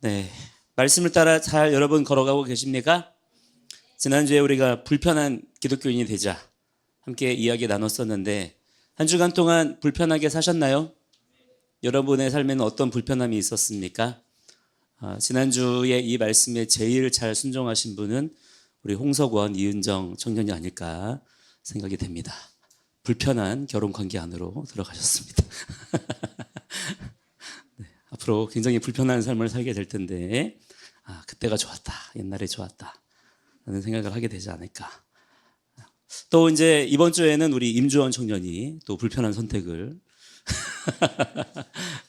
네, 말씀을 따라 잘 여러분 걸어가고 계십니까? 지난주에 우리가 불편한 기독교인이 되자 함께 이야기 나눴었는데 한 주간 동안 불편하게 사셨나요? 여러분의 삶에는 어떤 불편함이 있었습니까? 지난주에 이 말씀에 제일 잘 순종하신 분은 우리 홍석원, 이은정 청년이 아닐까 생각이 됩니다. 불편한 결혼관계 안으로 들어가셨습니다. 앞으로 굉장히 불편한 삶을 살게 될 텐데 그때가 좋았다, 옛날에 좋았다 라는 생각을 하게 되지 않을까. 또 이제 이번 주에는 우리 임주원 청년이 또 불편한 선택을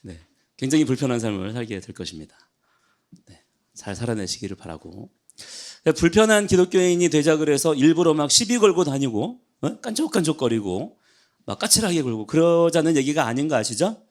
네, 굉장히 불편한 삶을 살게 될 것입니다. 네, 잘 살아내시기를 바라고. 불편한 기독교인이 되자 그래서 일부러 막 시비 걸고 다니고 깐족깐족거리고 막 까칠하게 굴고 그러자는 얘기가 아닌 거 아시죠?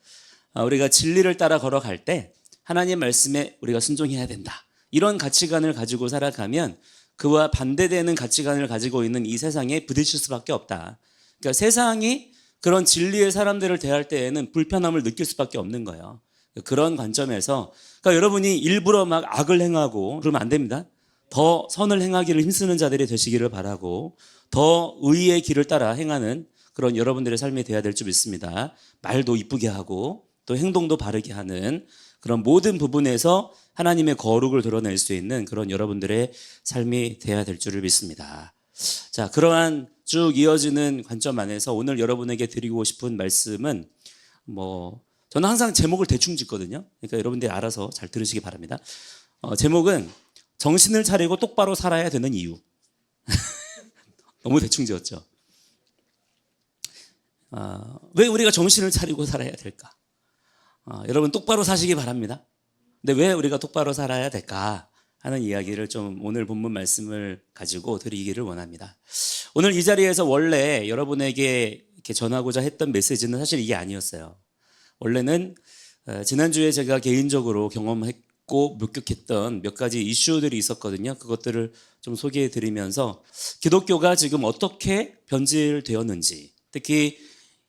우리가 진리를 따라 걸어갈 때 하나님 말씀에 우리가 순종해야 된다. 이런 가치관을 가지고 살아가면 그와 반대되는 가치관을 가지고 있는 이 세상에 부딪힐 수밖에 없다. 그러니까 세상이 그런 진리의 사람들을 대할 때에는 불편함을 느낄 수밖에 없는 거예요. 그런 관점에서 그러니까 여러분이 일부러 막 악을 행하고 그러면 안 됩니다. 더 선을 행하기를 힘쓰는 자들이 되시기를 바라고 더 의의 길을 따라 행하는 그런 여러분들의 삶이 되어야 될 줄 믿습니다. 말도 이쁘게 하고 또 행동도 바르게 하는 그런 모든 부분에서 하나님의 거룩을 드러낼 수 있는 그런 여러분들의 삶이 되어야 될 줄을 믿습니다. 자, 그러한 쭉 이어지는 관점 안에서 오늘 여러분에게 드리고 싶은 말씀은 저는 항상 제목을 대충 짓거든요. 그러니까 여러분들이 알아서 잘 들으시기 바랍니다. 제목은 정신을 차리고 똑바로 살아야 되는 이유. 너무 대충 지었죠. 왜 우리가 정신을 차리고 살아야 될까? 여러분 똑바로 사시기 바랍니다. 근데 왜 우리가 똑바로 살아야 될까 하는 이야기를 좀 오늘 본문 말씀을 가지고 드리기를 원합니다. 오늘 이 자리에서 원래 여러분에게 이렇게 전하고자 했던 메시지는 사실 이게 아니었어요. 원래는 지난주에 제가 개인적으로 경험했고 목격했던 몇 가지 이슈들이 있었거든요. 그것들을 좀 소개해 드리면서 기독교가 지금 어떻게 변질되었는지, 특히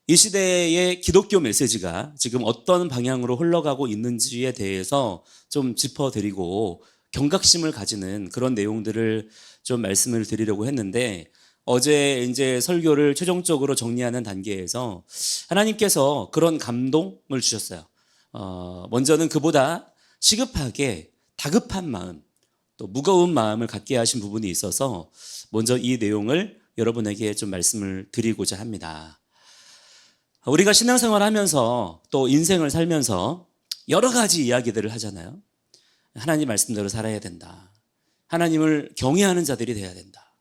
이 시대의 기독교 메시지가 지금 어떤 방향으로 흘러가고 있는지에 대해서 좀 짚어드리고 경각심을 가지는 그런 내용들을 좀 말씀을 드리려고 했는데 어제 이제 설교를 최종적으로 정리하는 단계에서 하나님께서 그런 감동을 주셨어요. 먼저는 그보다 시급하게 다급한 마음, 또 무거운 마음을 갖게 하신 부분이 있어서 먼저 이 내용을 여러분에게 좀 말씀을 드리고자 합니다. 우리가 신앙생활 하면서 또 인생을 살면서 여러 가지 이야기들을 하잖아요. 하나님 말씀대로 살아야 된다. 하나님을 경외하는 자들이 돼야 된다.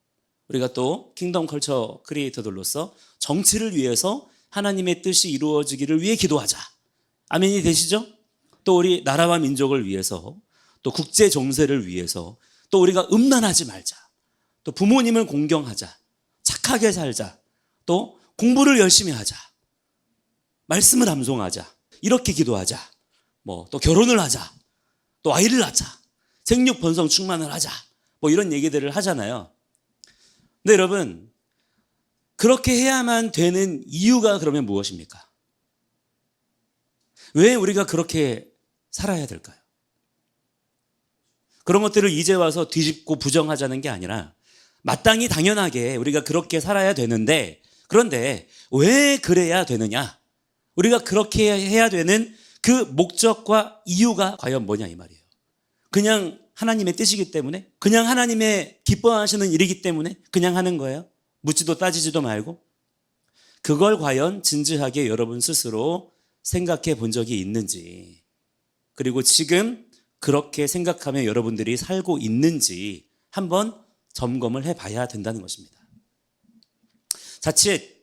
우리가 또 킹덤 컬처 크리에이터들로서 정치를 위해서 하나님의 뜻이 이루어지기를 위해 기도하자. 아멘이 되시죠? 또 우리 나라와 민족을 위해서 또 국제 정세를 위해서 또 우리가 음란하지 말자. 또 부모님을 공경하자. 착하게 살자. 또 공부를 열심히 하자. 말씀을 암송하자. 이렇게 기도하자. 또 결혼을 하자. 또 아이를 낳자. 생육 번성 충만을 하자. 이런 얘기들을 하잖아요. 근데 여러분, 그렇게 해야만 되는 이유가 그러면 무엇입니까? 왜 우리가 그렇게 살아야 될까요? 그런 것들을 이제 와서 뒤집고 부정하자는 게 아니라 마땅히 당연하게 우리가 그렇게 살아야 되는데 그런데 왜 그래야 되느냐? 우리가 그렇게 해야 되는 그 목적과 이유가 과연 뭐냐 이 말이에요. 그냥 하나님의 뜻이기 때문에, 그냥 하나님의 기뻐하시는 일이기 때문에 그냥 하는 거예요. 묻지도 따지지도 말고. 그걸 과연 진지하게 여러분 스스로 생각해 본 적이 있는지, 그리고 지금 그렇게 생각하며 여러분들이 살고 있는지 한번 점검을 해봐야 된다는 것입니다. 자칫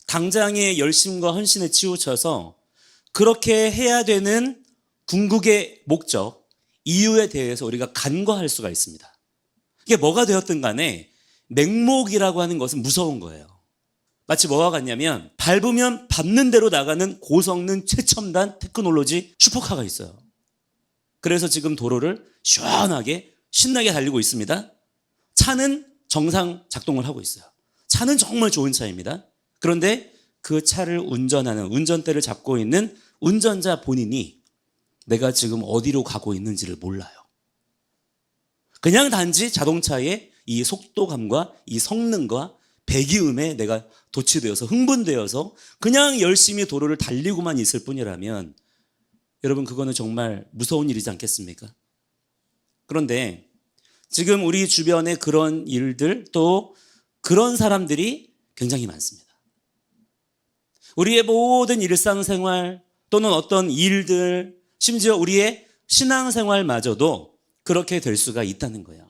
당장의 열심과 헌신에 치우쳐서 그렇게 해야 되는 궁극의 목적, 이유에 대해서 우리가 간과할 수가 있습니다. 이게 뭐가 되었든 간에 맹목이라고 하는 것은 무서운 거예요. 마치 뭐와 같냐면 밟으면 밟는 대로 나가는 고성능 최첨단 테크놀로지 슈퍼카가 있어요. 그래서 지금 도로를 시원하게 신나게 달리고 있습니다. 차는 정상 작동을 하고 있어요. 차는 정말 좋은 차입니다. 그런데 그 차를 운전하는 운전대를 잡고 있는 운전자 본인이 내가 지금 어디로 가고 있는지를 몰라요. 그냥 단지 자동차의 이 속도감과 이 성능과 배기음에 내가 도취되어서 흥분되어서 그냥 열심히 도로를 달리고만 있을 뿐이라면 여러분 그거는 정말 무서운 일이지 않겠습니까? 그런데 지금 우리 주변에 그런 일들 또 그런 사람들이 굉장히 많습니다. 우리의 모든 일상생활 또는 어떤 일들 심지어 우리의 신앙생활마저도 그렇게 될 수가 있다는 거예요.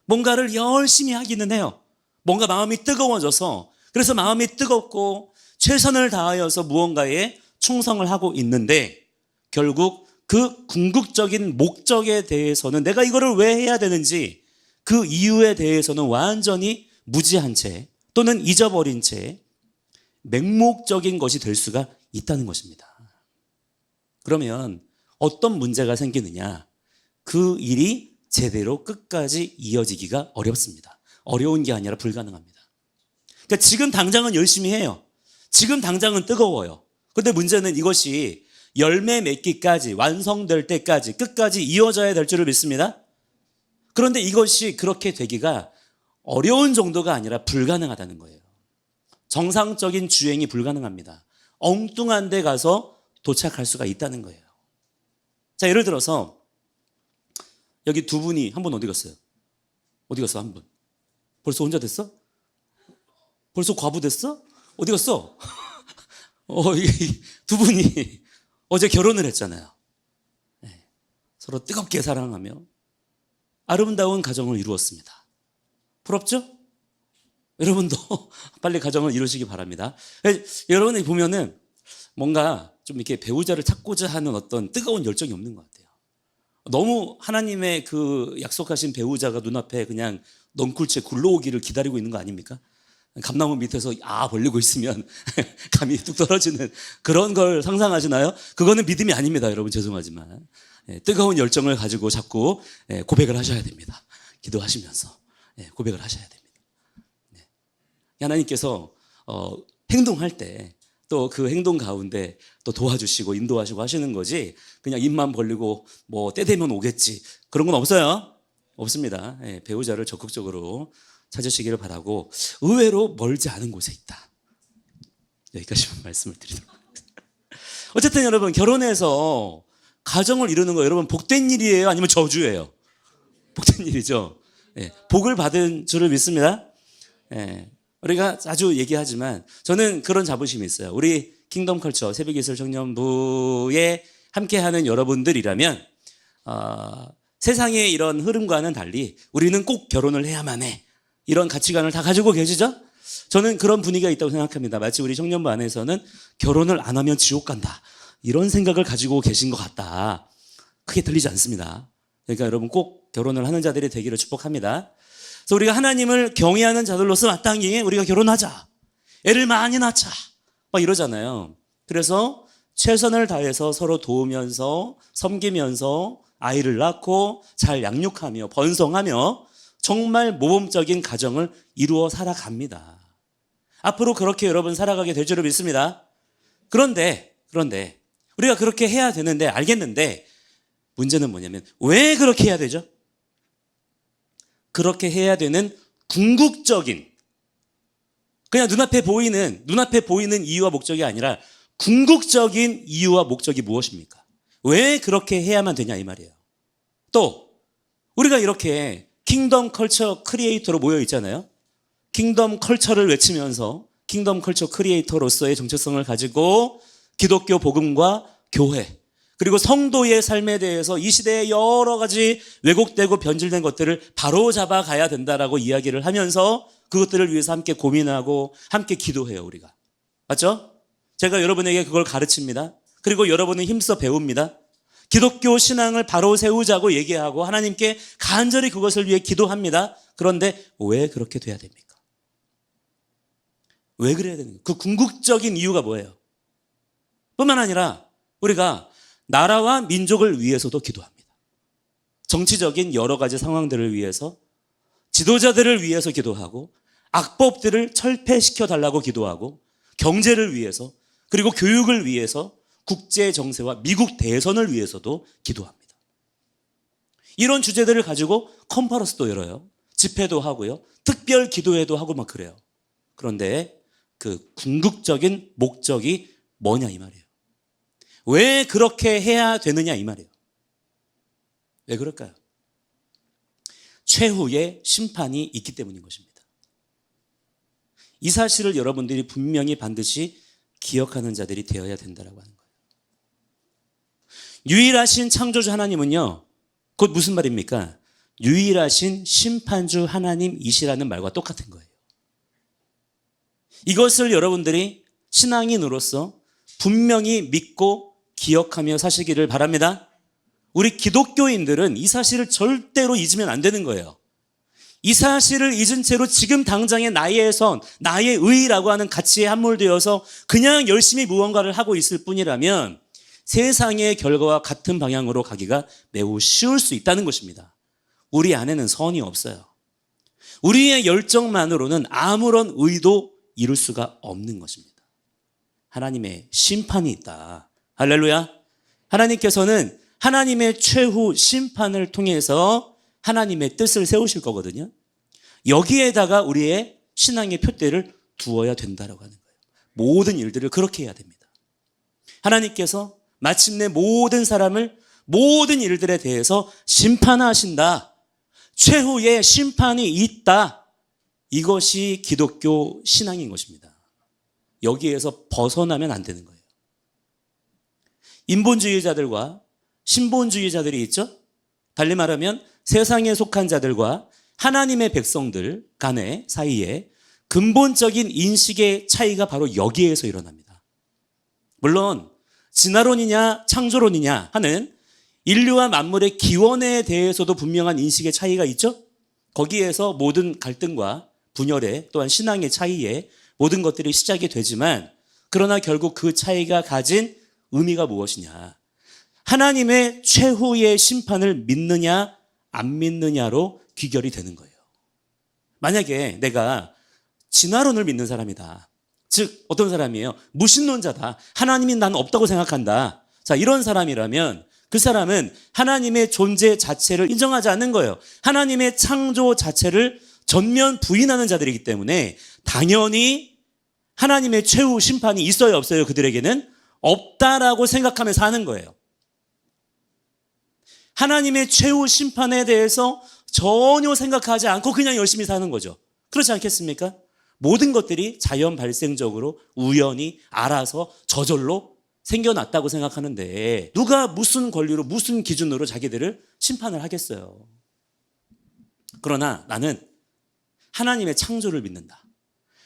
뭔가를 열심히 하기는 해요. 뭔가 마음이 뜨거워져서 그래서 마음이 뜨겁고 최선을 다하여서 무언가에 충성을 하고 있는데 결국 그 궁극적인 목적에 대해서는 내가 이거를 왜 해야 되는지 그 이유에 대해서는 완전히 무지한 채 또는 잊어버린 채 맹목적인 것이 될 수가 있다는 것입니다. 그러면 어떤 문제가 생기느냐? 그 일이 제대로 끝까지 이어지기가 어렵습니다. 어려운 게 아니라 불가능합니다. 그러니까 지금 당장은 열심히 해요. 지금 당장은 뜨거워요. 그런데 문제는 이것이 열매 맺기까지 완성될 때까지 끝까지 이어져야 될 줄을 믿습니다. 그런데 이것이 그렇게 되기가 어려운 정도가 아니라 불가능하다는 거예요. 정상적인 주행이 불가능합니다. 엉뚱한 데 가서 도착할 수가 있다는 거예요. 자, 예를 들어서 여기 두 분이 한 분 어디 갔어요? 어디 갔어 한 분? 벌써 혼자 됐어? 벌써 과부 됐어? 어디 갔어? 이 두 분이 어제 결혼을 했잖아요. 네. 서로 뜨겁게 사랑하며 아름다운 가정을 이루었습니다. 부럽죠? 여러분도 빨리 가정을 이루시기 바랍니다. 여러분이 보면은 뭔가 좀 이렇게 배우자를 찾고자 하는 어떤 뜨거운 열정이 없는 것 같아요. 너무 하나님의 그 약속하신 배우자가 눈앞에 그냥 넝쿨째 굴러오기를 기다리고 있는 거 아닙니까? 감나무 밑에서 벌리고 있으면 감이 뚝 떨어지는 그런 걸 상상하시나요? 그거는 믿음이 아닙니다. 여러분 죄송하지만 뜨거운 열정을 가지고 자꾸 고백을 하셔야 됩니다. 기도하시면서 고백을 하셔야 됩니다. 하나님께서 행동할 때 또 그 행동 가운데 또 도와주시고 인도하시고 하시는 거지 그냥 입만 벌리고 뭐 때 되면 오겠지 그런 건 없어요. 없습니다. 배우자를 적극적으로 찾으시기를 바라고 의외로 멀지 않은 곳에 있다. 여기까지만 말씀을 드리도록 하겠습니다. 어쨌든 여러분 결혼해서 가정을 이루는 거 여러분 복된 일이에요? 아니면 저주예요? 복된 일이죠. 복을 받은 줄을 믿습니다. 우리가 자주 얘기하지만 저는 그런 자부심이 있어요. 우리 킹덤 컬처 새벽예술 청년부에 함께하는 여러분들이라면 세상의 이런 흐름과는 달리 우리는 꼭 결혼을 해야만 해. 이런 가치관을 다 가지고 계시죠? 저는 그런 분위기가 있다고 생각합니다. 마치 우리 청년부 안에서는 결혼을 안 하면 지옥 간다. 이런 생각을 가지고 계신 것 같다. 크게 들리지 않습니다. 그러니까 여러분 꼭 결혼을 하는 자들이 되기를 축복합니다. 그래서 우리가 하나님을 경외하는 자들로서 마땅히 우리가 결혼하자. 애를 많이 낳자. 막 이러잖아요. 그래서 최선을 다해서 서로 도우면서 섬기면서 아이를 낳고 잘 양육하며 번성하며 정말 모범적인 가정을 이루어 살아갑니다. 앞으로 그렇게 여러분 살아가게 될 줄을 믿습니다. 그런데 우리가 그렇게 해야 되는데 알겠는데 문제는 뭐냐면 왜 그렇게 해야 되죠? 그렇게 해야 되는 궁극적인 그냥 눈앞에 보이는 이유와 목적이 아니라 궁극적인 이유와 목적이 무엇입니까? 왜 그렇게 해야만 되냐 이 말이에요. 또 우리가 이렇게 킹덤 컬처 크리에이터로 모여 있잖아요. 킹덤 컬처를 외치면서 킹덤 컬처 크리에이터로서의 정체성을 가지고 기독교 복음과 교회 그리고 성도의 삶에 대해서 이 시대에 여러 가지 왜곡되고 변질된 것들을 바로잡아 가야 된다라고 이야기를 하면서 그것들을 위해서 함께 고민하고 함께 기도해요 우리가. 맞죠? 제가 여러분에게 그걸 가르칩니다. 그리고 여러분은 힘써 배웁니다. 기독교 신앙을 바로 세우자고 얘기하고 하나님께 간절히 그것을 위해 기도합니다. 그런데 왜 그렇게 돼야 됩니까? 왜 그래야 되는가? 그 궁극적인 이유가 뭐예요? 뿐만 아니라 우리가 나라와 민족을 위해서도 기도합니다. 정치적인 여러 가지 상황들을 위해서 지도자들을 위해서 기도하고 악법들을 철폐시켜 달라고 기도하고 경제를 위해서 그리고 교육을 위해서 국제 정세와 미국 대선을 위해서도 기도합니다. 이런 주제들을 가지고 컨퍼런스도 열어요. 집회도 하고요. 특별 기도회도 하고 막 그래요. 그런데 그 궁극적인 목적이 뭐냐 이 말이에요. 왜 그렇게 해야 되느냐 이 말이에요. 왜 그럴까요? 최후의 심판이 있기 때문인 것입니다. 이 사실을 여러분들이 분명히 반드시 기억하는 자들이 되어야 된다고 하는 거예요. 유일하신 창조주 하나님은요, 곧 무슨 말입니까? 유일하신 심판주 하나님이시라는 말과 똑같은 거예요. 이것을 여러분들이 신앙인으로서 분명히 믿고 기억하며 사시기를 바랍니다. 우리 기독교인들은 이 사실을 절대로 잊으면 안 되는 거예요. 이 사실을 잊은 채로 지금 당장의 나의 선, 나의 의라고 하는 가치에 함몰되어서 그냥 열심히 무언가를 하고 있을 뿐이라면 세상의 결과와 같은 방향으로 가기가 매우 쉬울 수 있다는 것입니다. 우리 안에는 선이 없어요. 우리의 열정만으로는 아무런 의도 이룰 수가 없는 것입니다. 하나님의 심판이 있다. 할렐루야. 하나님께서는 하나님의 최후 심판을 통해서 하나님의 뜻을 세우실 거거든요. 여기에다가 우리의 신앙의 표대를 두어야 된다고 하는 거예요. 모든 일들을 그렇게 해야 됩니다. 하나님께서 마침내 모든 사람을 모든 일들에 대해서 심판하신다. 최후의 심판이 있다. 이것이 기독교 신앙인 것입니다. 여기에서 벗어나면 안 되는 거예요. 인본주의자들과 신본주의자들이 있죠. 달리 말하면 세상에 속한 자들과 하나님의 백성들 간의 사이에 근본적인 인식의 차이가 바로 여기에서 일어납니다. 물론 진화론이냐 창조론이냐 하는 인류와 만물의 기원에 대해서도 분명한 인식의 차이가 있죠. 거기에서 모든 갈등과 분열의 또한 신앙의 차이에 모든 것들이 시작이 되지만 그러나 결국 그 차이가 가진 의미가 무엇이냐. 하나님의 최후의 심판을 믿느냐 안 믿느냐로 귀결이 되는 거예요. 만약에 내가 진화론을 믿는 사람이다. 즉 어떤 사람이에요? 무신론자다. 하나님이 난 없다고 생각한다. 자, 이런 사람이라면 그 사람은 하나님의 존재 자체를 인정하지 않는 거예요. 하나님의 창조 자체를 전면 부인하는 자들이기 때문에 당연히 하나님의 최후 심판이 있어요 없어요? 그들에게는 없다라고 생각하면서 하는 거예요. 하나님의 최후 심판에 대해서 전혀 생각하지 않고 그냥 열심히 사는 거죠. 그렇지 않겠습니까? 모든 것들이 자연 발생적으로 우연히 알아서 저절로 생겨났다고 생각하는데 누가 무슨 권리로 무슨 기준으로 자기들을 심판을 하겠어요. 그러나 나는 하나님의 창조를 믿는다.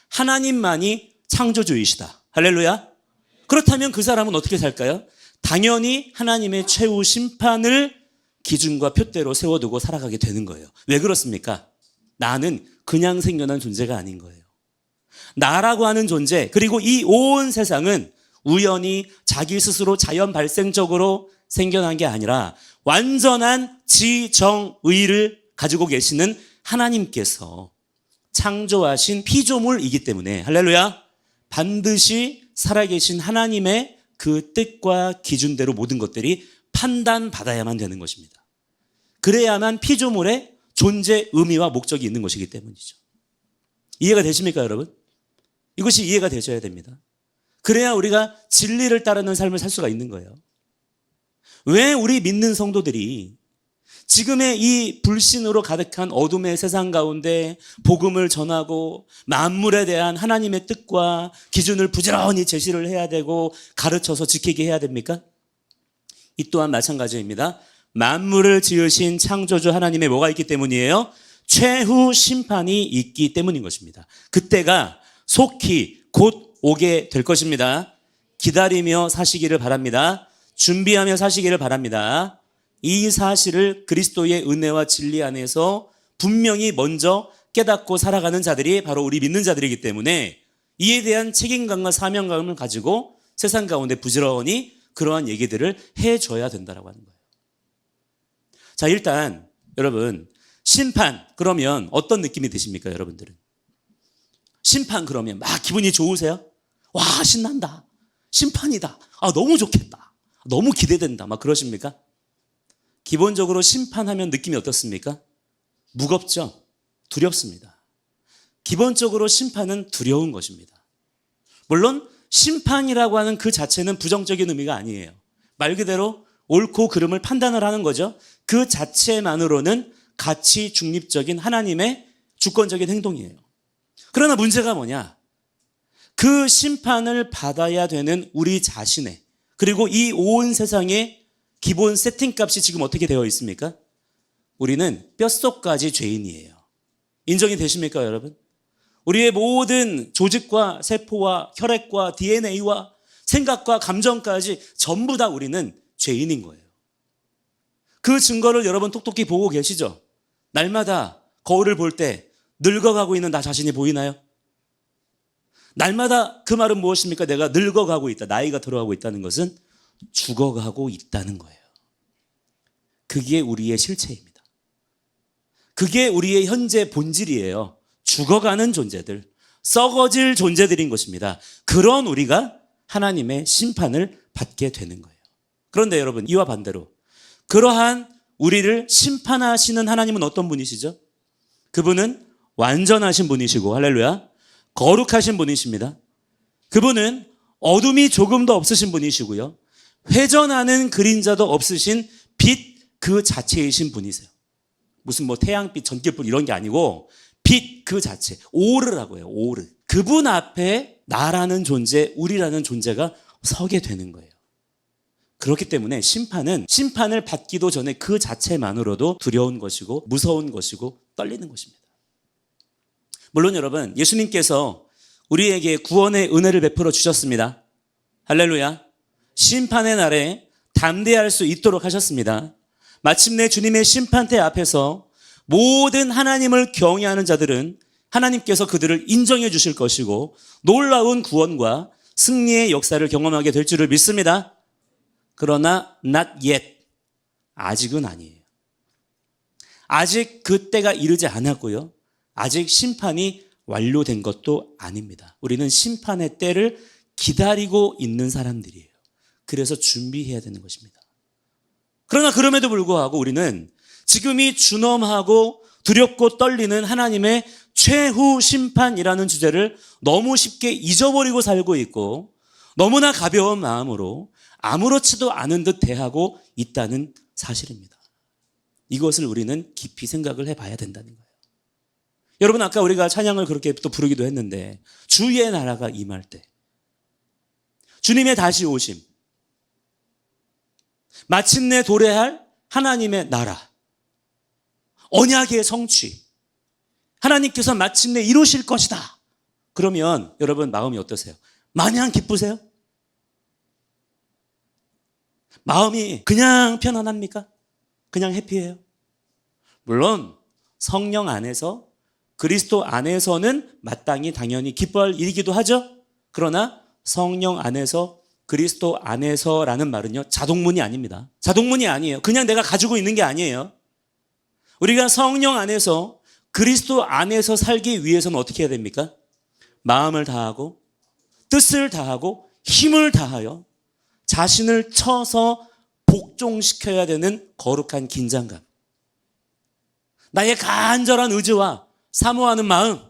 하나님만이 창조주이시다. 할렐루야. 그렇다면 그 사람은 어떻게 살까요? 당연히 하나님의 최후 심판을 기준과 표대로 세워두고 살아가게 되는 거예요. 왜 그렇습니까? 나는 그냥 생겨난 존재가 아닌 거예요. 나라고 하는 존재, 그리고 이 온 세상은 우연히 자기 스스로 자연 발생적으로 생겨난 게 아니라 완전한 지정의를 가지고 계시는 하나님께서 창조하신 피조물이기 때문에 할렐루야, 반드시 살아계신 하나님의 그 뜻과 기준대로 모든 것들이 판단받아야만 되는 것입니다. 그래야만 피조물의 존재 의미와 목적이 있는 것이기 때문이죠. 이해가 되십니까, 여러분? 이것이 이해가 되셔야 됩니다. 그래야 우리가 진리를 따르는 삶을 살 수가 있는 거예요. 왜 우리 믿는 성도들이 지금의 이 불신으로 가득한 어둠의 세상 가운데 복음을 전하고 만물에 대한 하나님의 뜻과 기준을 부지런히 제시를 해야 되고 가르쳐서 지키게 해야 됩니까? 이 또한 마찬가지입니다. 만물을 지으신 창조주 하나님의 뭐가 있기 때문이에요? 최후 심판이 있기 때문인 것입니다. 그때가 속히 곧 오게 될 것입니다. 기다리며 사시기를 바랍니다. 준비하며 사시기를 바랍니다. 이 사실을 그리스도의 은혜와 진리 안에서 분명히 먼저 깨닫고 살아가는 자들이 바로 우리 믿는 자들이기 때문에 이에 대한 책임감과 사명감을 가지고 세상 가운데 부지런히 그러한 얘기들을 해줘야 된다고 하는 거예요. 자, 일단 여러분, 심판 그러면 어떤 느낌이 드십니까, 여러분들은? 심판 그러면 막 기분이 좋으세요? 와, 신난다. 심판이다. 아, 너무 좋겠다. 너무 기대된다. 막 그러십니까? 기본적으로 심판하면 느낌이 어떻습니까? 무겁죠? 두렵습니다. 기본적으로 심판은 두려운 것입니다. 물론 심판이라고 하는 그 자체는 부정적인 의미가 아니에요. 말 그대로 옳고 그름을 판단을 하는 거죠. 그 자체만으로는 가치 중립적인 하나님의 주권적인 행동이에요. 그러나 문제가 뭐냐? 그 심판을 받아야 되는 우리 자신의, 그리고 이 온 세상의 기본 세팅값이 지금 어떻게 되어 있습니까? 우리는 뼛속까지 죄인이에요. 인정이 되십니까, 여러분? 우리의 모든 조직과 세포와 혈액과 DNA와 생각과 감정까지 전부 다 우리는 죄인인 거예요. 그 증거를 여러분 똑똑히 보고 계시죠? 날마다 거울을 볼 때 늙어가고 있는 나 자신이 보이나요? 날마다 그 말은 무엇입니까? 내가 늙어가고 있다. 나이가 들어가고 있다는 것은 죽어가고 있다는 거예요. 그게 우리의 실체입니다. 그게 우리의 현재 본질이에요. 죽어가는 존재들, 썩어질 존재들인 것입니다. 그런 우리가 하나님의 심판을 받게 되는 거예요. 그런데 여러분, 이와 반대로 그러한 우리를 심판하시는 하나님은 어떤 분이시죠? 그분은 완전하신 분이시고, 할렐루야, 거룩하신 분이십니다. 그분은 어둠이 조금도 없으신 분이시고요, 회전하는 그림자도 없으신 빛 그 자체이신 분이세요. 무슨 뭐 태양빛, 전기불 이런 게 아니고 빛 그 자체, 오르라고 해요. 오르. 그분 앞에 나라는 존재, 우리라는 존재가 서게 되는 거예요. 그렇기 때문에 심판을 받기도 전에 그 자체만으로도 두려운 것이고 무서운 것이고 떨리는 것입니다. 물론 여러분, 예수님께서 우리에게 구원의 은혜를 베풀어 주셨습니다. 할렐루야. 심판의 날에 담대할 수 있도록 하셨습니다. 마침내 주님의 심판대 앞에서 모든 하나님을 경외하는 자들은 하나님께서 그들을 인정해 주실 것이고 놀라운 구원과 승리의 역사를 경험하게 될 줄을 믿습니다. 그러나 not yet, 아직은 아니에요. 아직 그때가 이르지 않았고요, 아직 심판이 완료된 것도 아닙니다. 우리는 심판의 때를 기다리고 있는 사람들이에요. 그래서 준비해야 되는 것입니다. 그러나 그럼에도 불구하고 우리는 지금 이 준엄하고 두렵고 떨리는 하나님의 최후 심판이라는 주제를 너무 쉽게 잊어버리고 살고 있고 너무나 가벼운 마음으로 아무렇지도 않은 듯 대하고 있다는 사실입니다. 이것을 우리는 깊이 생각을 해봐야 된다는 거예요. 여러분, 아까 우리가 찬양을 그렇게 또 부르기도 했는데, 주의 나라가 임할 때, 주님의 다시 오심, 마침내 도래할 하나님의 나라, 언약의 성취, 하나님께서 마침내 이루실 것이다. 그러면 여러분 마음이 어떠세요? 마냥 기쁘세요? 마음이 그냥 편안합니까? 그냥 해피해요? 물론 성령 안에서, 그리스도 안에서는 마땅히 당연히 기뻐할 일이기도 하죠. 그러나 성령 안에서, 그리스도 안에서라는 말은요, 자동문이 아닙니다. 자동문이 아니에요. 그냥 내가 가지고 있는 게 아니에요. 우리가 성령 안에서, 그리스도 안에서 살기 위해서는 어떻게 해야 됩니까? 마음을 다하고 뜻을 다하고 힘을 다하여 자신을 쳐서 복종시켜야 되는 거룩한 긴장감, 나의 간절한 의지와 사모하는 마음,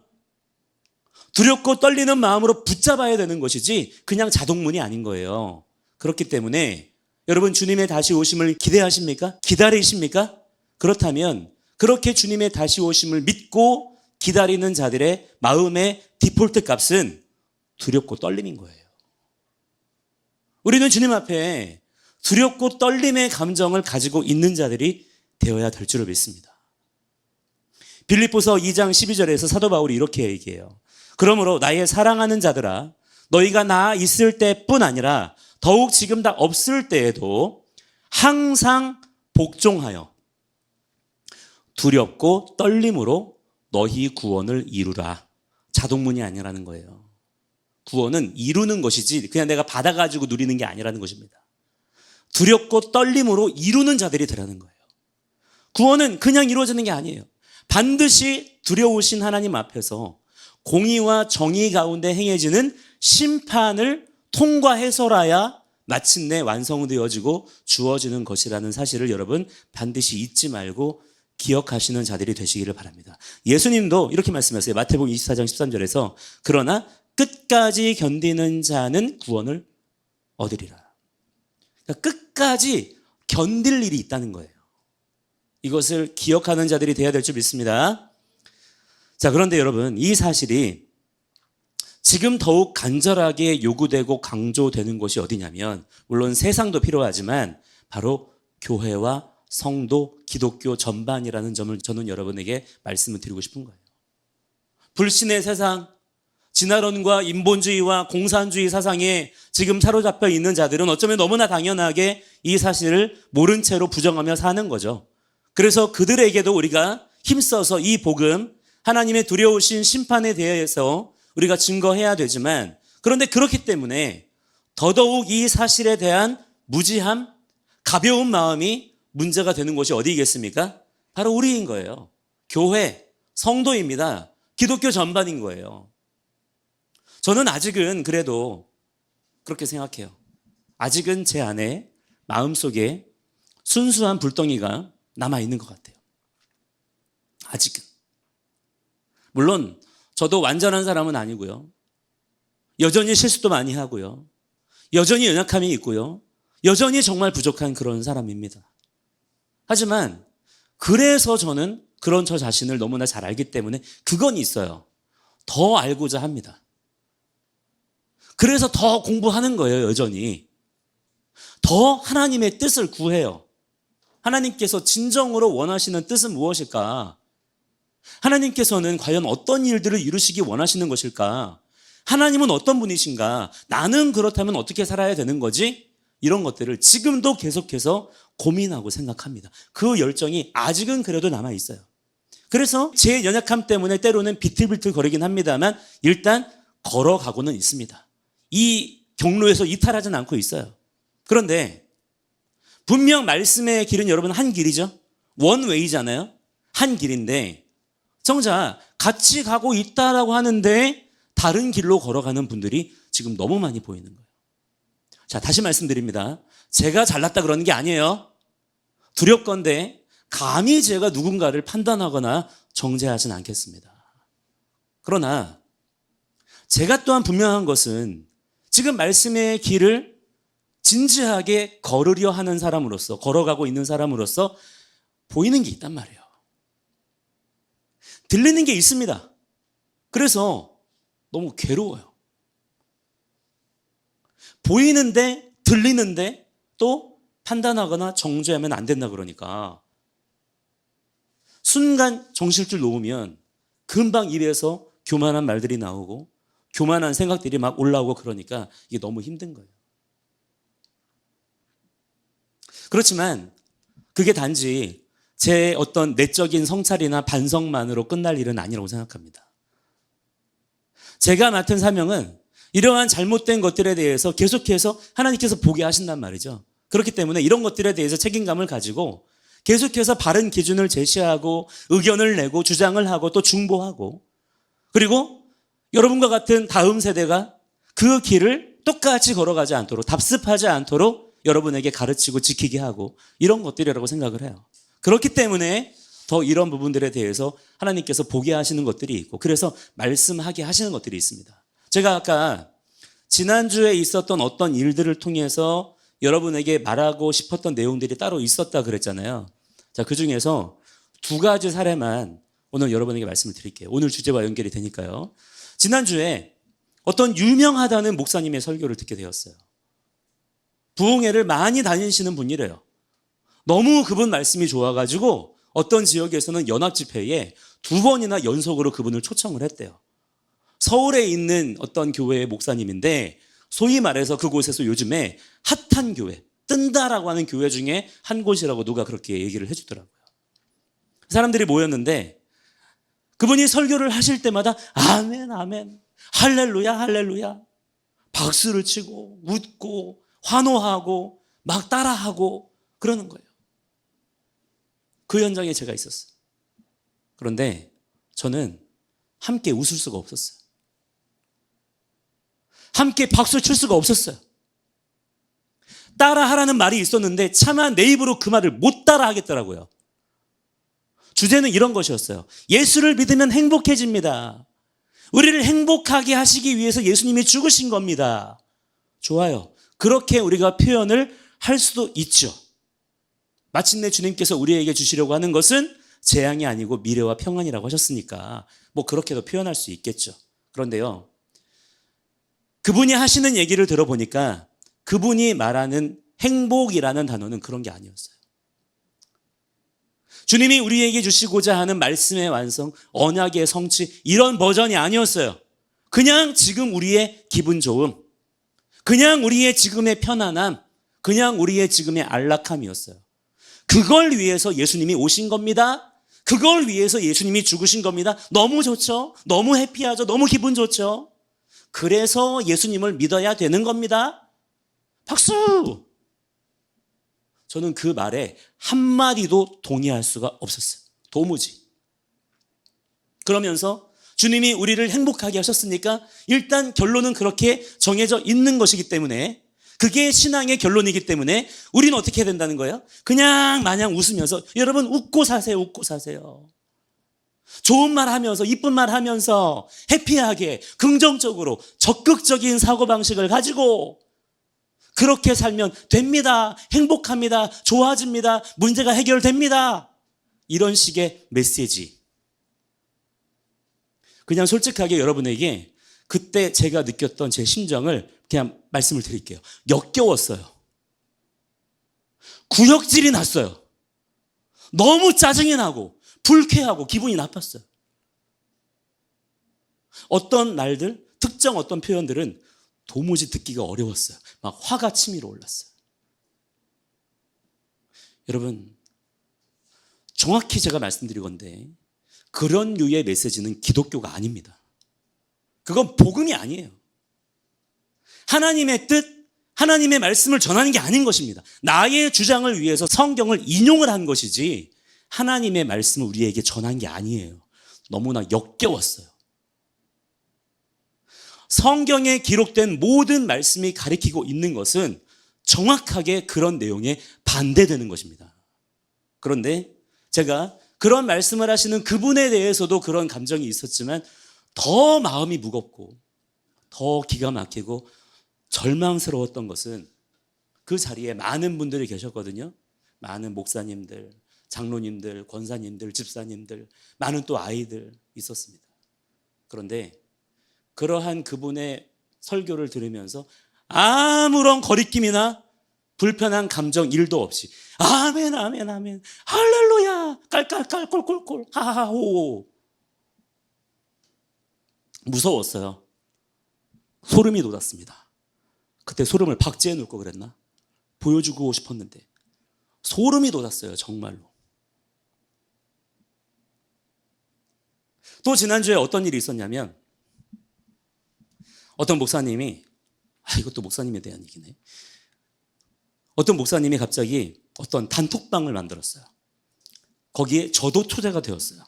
두렵고 떨리는 마음으로 붙잡아야 되는 것이지 그냥 자동문이 아닌 거예요. 그렇기 때문에 여러분, 주님의 다시 오심을 기대하십니까? 기다리십니까? 그렇다면 그렇게 주님의 다시 오심을 믿고 기다리는 자들의 마음의 디폴트 값은 두렵고 떨림인 거예요. 우리는 주님 앞에 두렵고 떨림의 감정을 가지고 있는 자들이 되어야 될 줄을 믿습니다. 빌립보서 2장 12절에서 사도 바울이 이렇게 얘기해요. 그러므로 나의 사랑하는 자들아, 너희가 나 있을 때뿐 아니라 더욱 지금 다 없을 때에도 항상 복종하여 두렵고 떨림으로 너희 구원을 이루라. 자동문이 아니라는 거예요. 구원은 이루는 것이지 그냥 내가 받아가지고 누리는 게 아니라는 것입니다. 두렵고 떨림으로 이루는 자들이 되라는 거예요. 구원은 그냥 이루어지는 게 아니에요. 반드시 두려우신 하나님 앞에서 공의와 정의 가운데 행해지는 심판을 통과해서라야 마침내 완성되어지고 주어지는 것이라는 사실을 여러분 반드시 잊지 말고 기억하시는 자들이 되시기를 바랍니다. 예수님도 이렇게 말씀하세요. 마태복음 24장 13절에서 그러나 끝까지 견디는 자는 구원을 얻으리라. 그러니까 끝까지 견딜 일이 있다는 거예요. 이것을 기억하는 자들이 되어야 될 줄 믿습니다. 자, 그런데 여러분, 이 사실이 지금 더욱 간절하게 요구되고 강조되는 곳이 어디냐면, 물론 세상도 필요하지만 바로 교회와 성도, 기독교 전반이라는 점을 저는 여러분에게 말씀을 드리고 싶은 거예요. 불신의 세상, 진화론과 인본주의와 공산주의 사상에 지금 사로잡혀 있는 자들은 어쩌면 너무나 당연하게 이 사실을 모른 채로 부정하며 사는 거죠. 그래서 그들에게도 우리가 힘써서 이 복음, 하나님의 두려우신 심판에 대해서 우리가 증거해야 되지만, 그런데 그렇기 때문에 더더욱 이 사실에 대한 무지함, 가벼운 마음이 문제가 되는 곳이 어디겠습니까? 바로 우리인 거예요. 교회, 성도입니다. 기독교 전반인 거예요. 저는 아직은 그래도 그렇게 생각해요. 아직은 제 안에 마음속에 순수한 불덩이가 남아있는 것 같아요. 아직은. 물론 저도 완전한 사람은 아니고요. 여전히 실수도 많이 하고요. 여전히 연약함이 있고요. 여전히 정말 부족한 그런 사람입니다. 하지만 그래서 저는 그런 저 자신을 너무나 잘 알기 때문에 그건 있어요. 더 알고자 합니다. 그래서 더 공부하는 거예요, 여전히. 더 하나님의 뜻을 구해요. 하나님께서 진정으로 원하시는 뜻은 무엇일까? 하나님께서는 과연 어떤 일들을 이루시기 원하시는 것일까? 하나님은 어떤 분이신가? 나는 그렇다면 어떻게 살아야 되는 거지? 이런 것들을 지금도 계속해서 고민하고 생각합니다. 그 열정이 아직은 그래도 남아있어요. 그래서 제 연약함 때문에 때로는 비틀비틀 거리긴 합니다만 일단 걸어가고는 있습니다. 이 경로에서 이탈하지는 않고 있어요. 그런데 분명 말씀의 길은 여러분 한 길이죠. 원웨이잖아요. 한 길인데 정작 같이 가고 있다라고 하는데 다른 길로 걸어가는 분들이 지금 너무 많이 보이는 거예요. 자, 다시 말씀드립니다. 제가 잘났다 그러는 게 아니에요. 두렵건대 감히 제가 누군가를 판단하거나 정죄하진 않겠습니다. 그러나 제가 또한 분명한 것은 지금 말씀의 길을 진지하게 걸으려 하는 사람으로서, 걸어가고 있는 사람으로서 보이는 게 있단 말이에요. 들리는 게 있습니다. 그래서 너무 괴로워요. 보이는데, 들리는데 또 판단하거나 정죄하면 안 된다 그러니까 순간 정신줄 놓으면 금방 입에서 교만한 말들이 나오고 교만한 생각들이 막 올라오고 그러니까 이게 너무 힘든 거예요. 그렇지만 그게 단지 제 어떤 내적인 성찰이나 반성만으로 끝날 일은 아니라고 생각합니다. 제가 맡은 사명은 이러한 잘못된 것들에 대해서 계속해서 하나님께서 보게 하신단 말이죠. 그렇기 때문에 이런 것들에 대해서 책임감을 가지고 계속해서 바른 기준을 제시하고 의견을 내고 주장을 하고 또 중보하고, 그리고 여러분과 같은 다음 세대가 그 길을 똑같이 걸어가지 않도록, 답습하지 않도록 여러분에게 가르치고 지키게 하고, 이런 것들이라고 생각을 해요. 그렇기 때문에 더 이런 부분들에 대해서 하나님께서 보게 하시는 것들이 있고, 그래서 말씀하게 하시는 것들이 있습니다. 제가 아까 지난주에 있었던 어떤 일들을 통해서 여러분에게 말하고 싶었던 내용들이 따로 있었다 그랬잖아요. 자, 그 중에서 두 가지 사례만 오늘 여러분에게 말씀을 드릴게요. 오늘 주제와 연결이 되니까요. 지난주에 어떤 유명하다는 목사님의 설교를 듣게 되었어요. 부흥회를 많이 다니시는 분이래요. 너무 그분 말씀이 좋아가지고 어떤 지역에서는 연합집회에 2번이나 연속으로 그분을 초청을 했대요. 서울에 있는 어떤 교회의 목사님인데 소위 말해서 그곳에서 요즘에 핫한 교회, 뜬다라고 하는 교회 중에 한 곳이라고 누가 그렇게 얘기를 해주더라고요. 사람들이 모였는데 그분이 설교를 하실 때마다 아멘, 아멘, 할렐루야, 할렐루야, 박수를 치고 웃고 환호하고 막 따라하고 그러는 거예요. 그 현장에 제가 있었어요. 그런데 저는 함께 웃을 수가 없었어요. 함께 박수 칠 수가 없었어요. 따라하라는 말이 있었는데 차마 내 입으로 그 말을 못 따라하겠더라고요. 주제는 이런 것이었어요. 예수를 믿으면 행복해집니다. 우리를 행복하게 하시기 위해서 예수님이 죽으신 겁니다. 좋아요. 그렇게 우리가 표현을 할 수도 있죠. 마침내 주님께서 우리에게 주시려고 하는 것은 재앙이 아니고 미래와 평안이라고 하셨으니까 뭐 그렇게도 표현할 수 있겠죠. 그런데요, 그분이 하시는 얘기를 들어보니까 그분이 말하는 행복이라는 단어는 그런 게 아니었어요. 주님이 우리에게 주시고자 하는 말씀의 완성, 언약의 성취, 이런 버전이 아니었어요. 그냥 지금 우리의 기분 좋음, 그냥 우리의 지금의 편안함, 그냥 우리의 지금의 안락함이었어요. 그걸 위해서 예수님이 오신 겁니다. 그걸 위해서 예수님이 죽으신 겁니다. 너무 좋죠? 너무 해피하죠? 너무 기분 좋죠? 그래서 예수님을 믿어야 되는 겁니다. 박수! 저는 그 말에 한마디도 동의할 수가 없었어요. 도무지. 그러면서 주님이 우리를 행복하게 하셨으니까 일단 결론은 그렇게 정해져 있는 것이기 때문에, 그게 신앙의 결론이기 때문에 우리는 어떻게 해야 된다는 거예요? 그냥 마냥 웃으면서, 여러분 웃고 사세요. 웃고 사세요. 좋은 말 하면서, 이쁜 말 하면서 해피하게 긍정적으로 적극적인 사고방식을 가지고 그렇게 살면 됩니다. 행복합니다. 좋아집니다. 문제가 해결됩니다. 이런 식의 메시지. 그냥 솔직하게 여러분에게 그때 제가 느꼈던 제 심정을 그냥 말씀을 드릴게요. 역겨웠어요. 구역질이 났어요. 너무 짜증이 나고 불쾌하고 기분이 나빴어요. 어떤 날들, 특정 어떤 표현들은 도무지 듣기가 어려웠어요. 막 화가 치밀어 올랐어요. 여러분, 정확히 제가 말씀드리건데 그런 류의 메시지는 기독교가 아닙니다. 그건 복음이 아니에요. 하나님의 뜻, 하나님의 말씀을 전하는 게 아닌 것입니다. 나의 주장을 위해서 성경을 인용을 한 것이지 하나님의 말씀을 우리에게 전한 게 아니에요. 너무나 역겨웠어요. 성경에 기록된 모든 말씀이 가리키고 있는 것은 정확하게 그런 내용에 반대되는 것입니다. 그런데 제가 그런 말씀을 하시는 그분에 대해서도 그런 감정이 있었지만 더 마음이 무겁고 더 기가 막히고 절망스러웠던 것은 그 자리에 많은 분들이 계셨거든요. 많은 목사님들, 장로님들, 권사님들, 집사님들, 많은 또 아이들 있었습니다. 그런데 그러한 그분의 설교를 들으면서 아무런 거리낌이나 불편한 감정 1도 없이 아멘 아멘 아멘 할렐루야 깔깔깔 꼴꼴꼴 하하호. 무서웠어요. 소름이 돋았습니다. 그때 소름을 박제해 놓을 걸 그랬나? 보여주고 싶었는데 소름이 돋았어요. 정말로. 또 지난주에 어떤 일이 있었냐면 어떤 목사님이, 이것도 목사님에 대한 얘기네. 어떤 목사님이 갑자기 어떤 단톡방을 만들었어요. 거기에 저도 초대가 되었어요.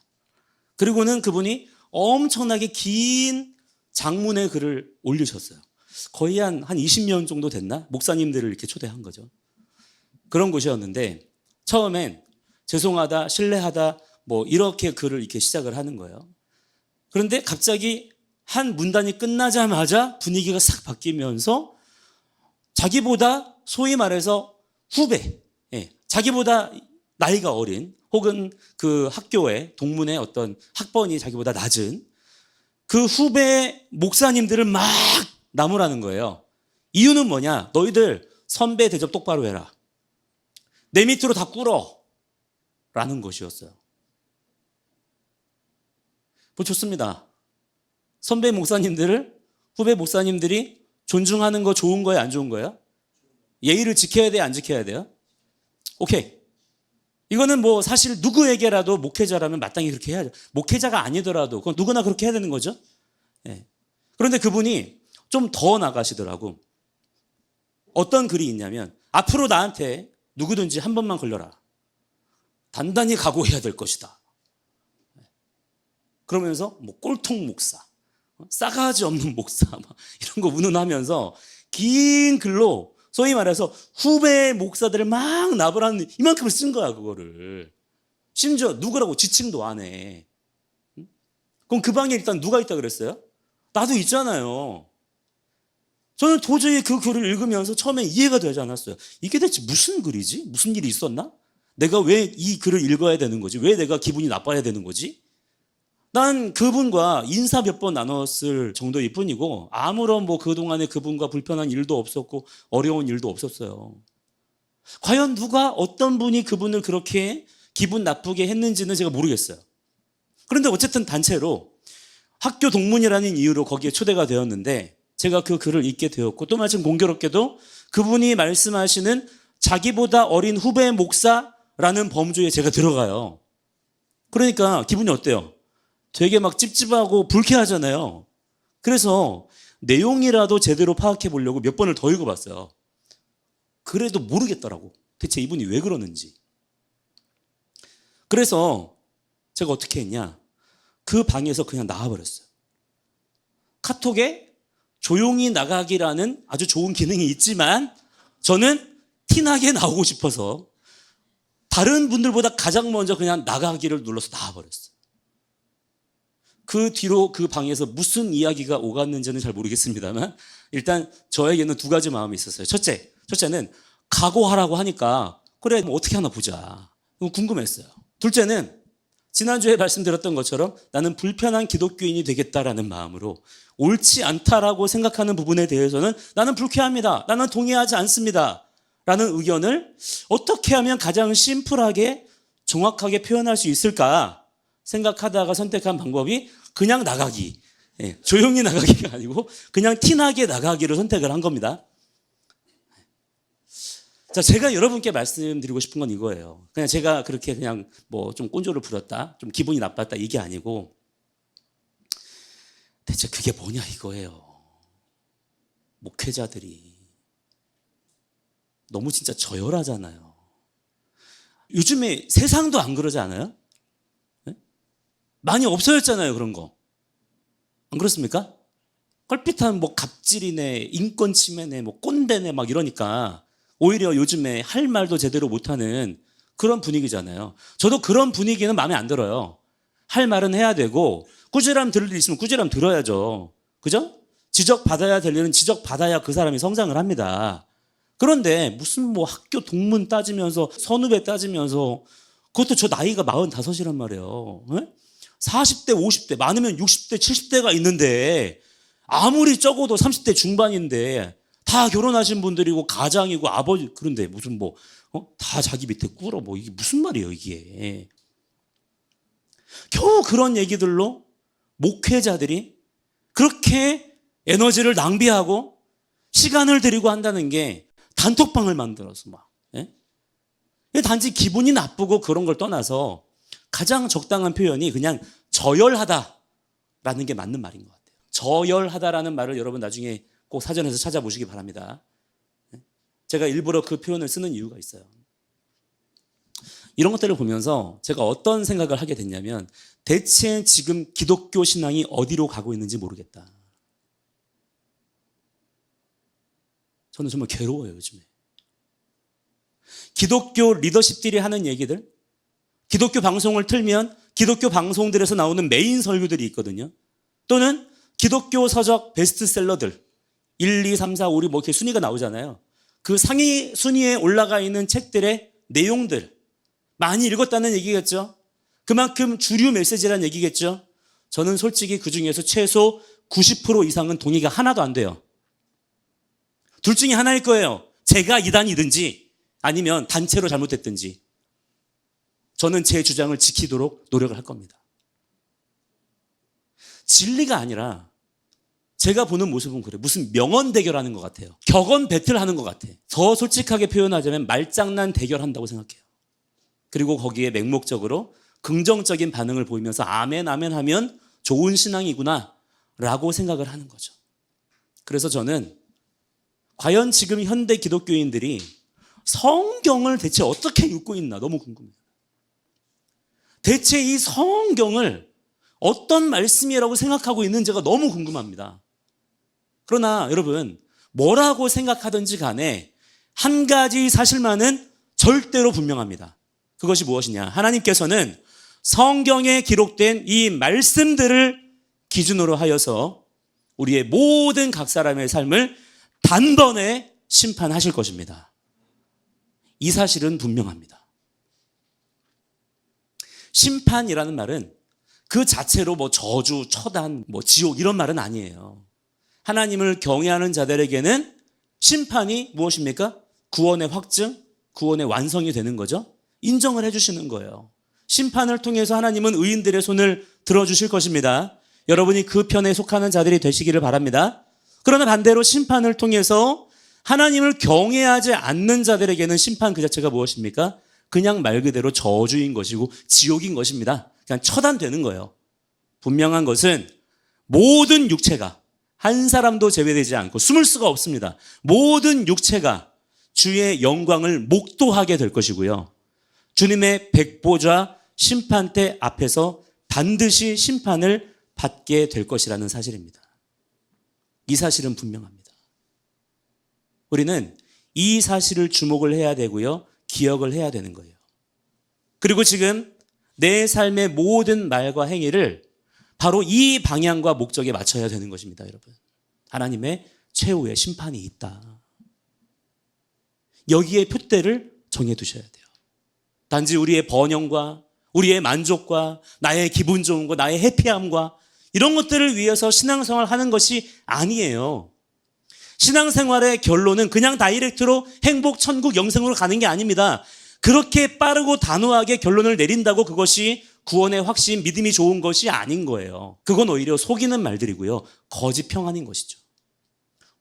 그리고는 그분이 엄청나게 긴 장문의 글을 올리셨어요. 거의 한 20명 정도 됐나? 목사님들을 이렇게 초대한 거죠. 그런 곳이었는데 처음엔 죄송하다, 실례하다 뭐 이렇게 글을 이렇게 시작을 하는 거예요. 그런데 갑자기 한 문단이 끝나자마자 분위기가 싹 바뀌면서 자기보다 소위 말해서 후배, 자기보다 나이가 어린 혹은 그 학교의 동문의 어떤 학번이 자기보다 낮은 그 후배 목사님들을 막 나무라는 거예요. 이유는 뭐냐? 너희들 선배 대접 똑바로 해라. 내 밑으로 다 꿇어. 라는 것이었어요. 뭐 좋습니다. 선배 목사님들을 후배 목사님들이 존중하는 거 좋은 거예요? 안 좋은 거예요? 예의를 지켜야 돼요? 안 지켜야 돼요? 오케이. 이거는 뭐 사실 누구에게라도 목회자라면 마땅히 그렇게 해야죠. 목회자가 아니더라도 그건 누구나 그렇게 해야 되는 거죠. 네. 그런데 그분이 좀 더 나가시더라고. 어떤 글이 있냐면 앞으로 나한테 누구든지 한 번만 걸려라. 단단히 각오해야 될 것이다. 그러면서 뭐 꼴통 목사, 싸가지 없는 목사 막 이런 거 운운하면서 긴 글로 소위 말해서 후배 목사들을 막 나부라는 이만큼을 쓴 거야 그거를. 심지어 누구라고 지칭도 안 해. 그럼 그 방에 일단 누가 있다 그랬어요? 나도 있잖아요. 저는 도저히 그 글을 읽으면서 처음에 이해가 되지 않았어요. 이게 대체 무슨 글이지? 무슨 일이 있었나? 내가 왜 이 글을 읽어야 되는 거지? 왜 내가 기분이 나빠야 되는 거지? 난 그분과 인사 몇 번 나눴을 정도일 뿐이고 아무런 뭐 그동안에 그분과 불편한 일도 없었고 어려운 일도 없었어요. 과연 누가 어떤 분이 그분을 그렇게 기분 나쁘게 했는지는 제가 모르겠어요. 그런데 어쨌든 단체로 학교 동문이라는 이유로 거기에 초대가 되었는데 제가 그 글을 읽게 되었고 또 마침 공교롭게도 그분이 말씀하시는 자기보다 어린 후배 목사라는 범주에 제가 들어가요. 그러니까 기분이 어때요? 되게 막 찝찝하고 불쾌하잖아요. 그래서 내용이라도 제대로 파악해 보려고 몇 번을 더 읽어봤어요. 그래도 모르겠더라고. 대체 이분이 왜 그러는지. 그래서 제가 어떻게 했냐. 그 방에서 그냥 나와버렸어요. 카톡에 조용히 나가기라는 아주 좋은 기능이 있지만 저는 티나게 나오고 싶어서 다른 분들보다 가장 먼저 그냥 나가기를 눌러서 나와버렸어요. 그 뒤로 그 방에서 무슨 이야기가 오갔는지는 잘 모르겠습니다만 일단 저에게는 두 가지 마음이 있었어요. 첫째는 각오하라고 하니까 그래 뭐 어떻게 하나 보자. 궁금했어요. 둘째는 지난주에 말씀드렸던 것처럼 나는 불편한 기독교인이 되겠다라는 마음으로 옳지 않다라고 생각하는 부분에 대해서는 나는 불쾌합니다. 나는 동의하지 않습니다. 라는 의견을 어떻게 하면 가장 심플하게 정확하게 표현할 수 있을까 생각하다가 선택한 방법이 그냥 나가기. 조용히 나가기가 아니고 그냥 티나게 나가기를 선택을 한 겁니다. 자, 제가 여러분께 말씀드리고 싶은 건 이거예요. 그냥 제가 그렇게 그냥 뭐 좀 꼰조를 부렸다, 좀 기분이 나빴다 이게 아니고 대체 그게 뭐냐 이거예요. 목회자들이 너무 진짜 저열하잖아요. 요즘에 세상도 안 그러지 않아요? 많이 없어졌잖아요, 그런 거. 안 그렇습니까? 껄핏한 뭐 갑질이네, 인권 침해네, 뭐 꼰대네 막 이러니까 오히려 요즘에 할 말도 제대로 못하는 그런 분위기잖아요. 저도 그런 분위기는 마음에 안 들어요. 할 말은 해야 되고 꾸지람 들을 일 있으면 꾸지람 들어야죠. 그죠? 지적받아야 될 일은 지적받아야 그 사람이 성장을 합니다. 그런데 무슨 뭐 학교 동문 따지면서 선후배 따지면서 그것도 저 나이가 45이란 말이에요. 40대, 50대, 많으면 60대, 70대가 있는데 아무리 적어도 30대 중반인데 다 결혼하신 분들이고 가장이고 아버지 그런데 무슨 뭐 다 자기 밑에 꿇어 뭐 이게 무슨 말이에요 이게. 겨우 그런 얘기들로 목회자들이 그렇게 에너지를 낭비하고 시간을 들이고 한다는 게 단톡방을 만들어서 막 단지 기분이 나쁘고 그런 걸 떠나서 가장 적당한 표현이 그냥 저열하다라는 게 맞는 말인 것 같아요. 저열하다라는 말을 여러분 나중에 꼭 사전에서 찾아보시기 바랍니다. 제가 일부러 그 표현을 쓰는 이유가 있어요. 이런 것들을 보면서 제가 어떤 생각을 하게 됐냐면 대체 지금 기독교 신앙이 어디로 가고 있는지 모르겠다. 저는 정말 괴로워요, 요즘에. 기독교 리더십들이 하는 얘기들, 기독교 방송을 틀면 기독교 방송들에서 나오는 메인 설교들이 있거든요. 또는 기독교 서적 베스트셀러들 1, 2, 3, 4, 5, 6 뭐 이렇게 순위가 나오잖아요. 그 상위 순위에 올라가 있는 책들의 내용들 많이 읽었다는 얘기겠죠. 그만큼 주류 메시지라는 얘기겠죠. 저는 솔직히 그중에서 최소 90% 이상은 동의가 하나도 안 돼요. 둘 중에 하나일 거예요. 제가 이단이든지 아니면 단체로 잘못했든지. 저는 제 주장을 지키도록 노력을 할 겁니다. 진리가 아니라 제가 보는 모습은 그래요. 무슨 명언 대결하는 것 같아요. 격언 배틀하는 것 같아. 더 솔직하게 표현하자면 말장난 대결한다고 생각해요. 그리고 거기에 맹목적으로 긍정적인 반응을 보이면서 아멘 아멘 하면 좋은 신앙이구나 라고 생각을 하는 거죠. 그래서 저는 과연 지금 현대 기독교인들이 성경을 대체 어떻게 읽고 있나 너무 궁금해요. 대체 이 성경을 어떤 말씀이라고 생각하고 있는지가 너무 궁금합니다. 그러나 여러분, 뭐라고 생각하든지 간에 한 가지 사실만은 절대로 분명합니다. 그것이 무엇이냐? 하나님께서는 성경에 기록된 이 말씀들을 기준으로 하여서 우리의 모든 각 사람의 삶을 단번에 심판하실 것입니다. 이 사실은 분명합니다. 심판이라는 말은 그 자체로 저주, 처단, 지옥 이런 말은 아니에요. 하나님을 경외하는 자들에게는 심판이 무엇입니까? 구원의 확증, 구원의 완성이 되는 거죠. 인정을 해주시는 거예요. 심판을 통해서 하나님은 의인들의 손을 들어주실 것입니다. 여러분이 그 편에 속하는 자들이 되시기를 바랍니다. 그러나 반대로 심판을 통해서 하나님을 경외하지 않는 자들에게는 심판 그 자체가 무엇입니까? 그냥 말 그대로 저주인 것이고 지옥인 것입니다. 그냥 처단되는 거예요. 분명한 것은 모든 육체가 한 사람도 제외되지 않고 숨을 수가 없습니다. 모든 육체가 주의 영광을 목도하게 될 것이고요. 주님의 백보좌 심판대 앞에서 반드시 심판을 받게 될 것이라는 사실입니다. 이 사실은 분명합니다. 우리는 이 사실을 주목을 해야 되고요. 기억을 해야 되는 거예요. 그리고 지금 내 삶의 모든 말과 행위를 바로 이 방향과 목적에 맞춰야 되는 것입니다, 여러분. 하나님의 최후의 심판이 있다. 여기에 표대를 정해두셔야 돼요. 단지 우리의 번영과 우리의 만족과 나의 기분 좋은 거, 나의 해피함과 이런 것들을 위해서 신앙생활을 하는 것이 아니에요. 신앙생활의 결론은 그냥 다이렉트로 행복, 천국, 영생으로 가는 게 아닙니다. 그렇게 빠르고 단호하게 결론을 내린다고 그것이 구원의 확신, 믿음이 좋은 것이 아닌 거예요. 그건 오히려 속이는 말들이고요. 거짓 평안인 것이죠.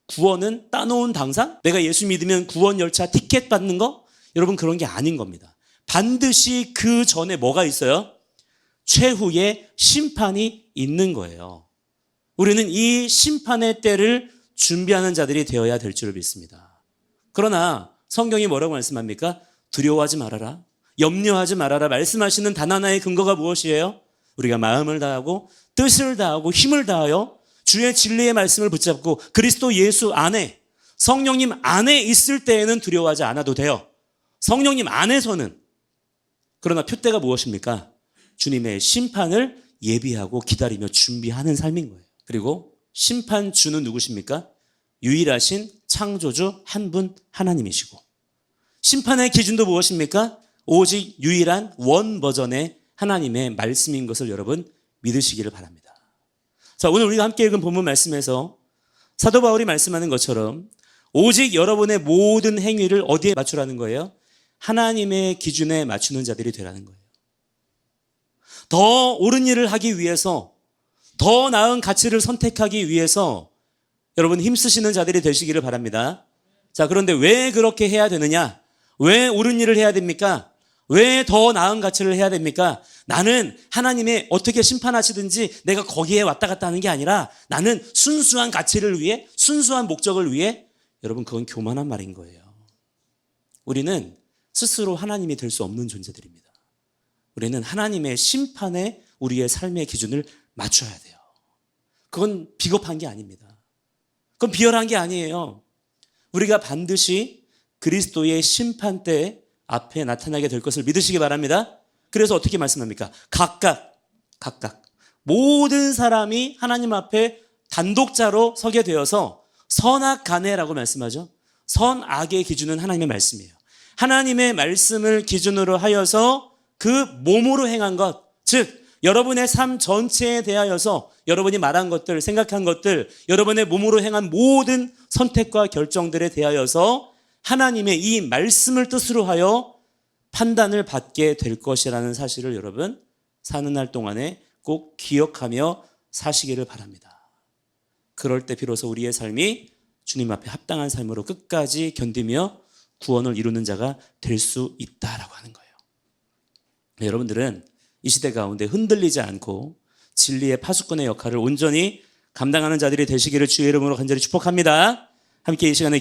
구원은 따놓은 당상? 내가 예수 믿으면 구원 열차 티켓 받는 거? 여러분 그런 게 아닌 겁니다. 반드시 그 전에 뭐가 있어요? 최후의 심판이 있는 거예요. 우리는 이 심판의 때를 준비하는 자들이 되어야 될 줄을 믿습니다. 그러나 성경이 뭐라고 말씀합니까? 두려워하지 말아라, 염려하지 말아라 말씀하시는 단 하나의 근거가 무엇이에요? 우리가 마음을 다하고 뜻을 다하고 힘을 다하여 주의 진리의 말씀을 붙잡고 그리스도 예수 안에, 성령님 안에 있을 때에는 두려워하지 않아도 돼요. 성령님 안에서는. 그러나 표대가 무엇입니까? 주님의 심판을 예비하고 기다리며 준비하는 삶인 거예요. 그리고 심판주는 누구십니까? 유일하신 창조주 한 분 하나님이시고, 심판의 기준도 무엇입니까? 오직 유일한 원 버전의 하나님의 말씀인 것을 여러분 믿으시기를 바랍니다. 자, 오늘 우리가 함께 읽은 본문 말씀에서 사도 바울이 말씀하는 것처럼 오직 여러분의 모든 행위를 어디에 맞추라는 거예요? 하나님의 기준에 맞추는 자들이 되라는 거예요. 더 옳은 일을 하기 위해서, 더 나은 가치를 선택하기 위해서 여러분 힘쓰시는 자들이 되시기를 바랍니다. 자, 그런데 왜 그렇게 해야 되느냐? 왜 옳은 일을 해야 됩니까? 왜 더 나은 가치를 해야 됩니까? 나는 하나님의 어떻게 심판하시든지 내가 거기에 왔다 갔다 하는 게 아니라 나는 순수한 가치를 위해, 순수한 목적을 위해. 여러분 그건 교만한 말인 거예요. 우리는 스스로 하나님이 될 수 없는 존재들입니다. 우리는 하나님의 심판에 우리의 삶의 기준을 맞춰야 돼요. 그건 비겁한 게 아닙니다. 그건 비열한 게 아니에요. 우리가 반드시 그리스도의 심판대 앞에 나타나게 될 것을 믿으시기 바랍니다. 그래서 어떻게 말씀합니까? 각각 모든 사람이 하나님 앞에 단독자로 서게 되어서 선악간해라고 말씀하죠. 선악의 기준은 하나님의 말씀이에요. 하나님의 말씀을 기준으로 하여서 그 몸으로 행한 것, 즉 여러분의 삶 전체에 대하여서 여러분이 말한 것들, 생각한 것들, 여러분의 몸으로 행한 모든 선택과 결정들에 대하여서 하나님의 이 말씀을 뜻으로 하여 판단을 받게 될 것이라는 사실을 여러분 사는 날 동안에 꼭 기억하며 사시기를 바랍니다. 그럴 때 비로소 우리의 삶이 주님 앞에 합당한 삶으로 끝까지 견디며 구원을 이루는 자가 될 수 있다라고 하는 거예요. 여러분들은 이 시대 가운데 흔들리지 않고 진리의 파수꾼의 역할을 온전히 감당하는 자들이 되시기를 주의 이름으로 간절히 축복합니다. 함께 이 시간에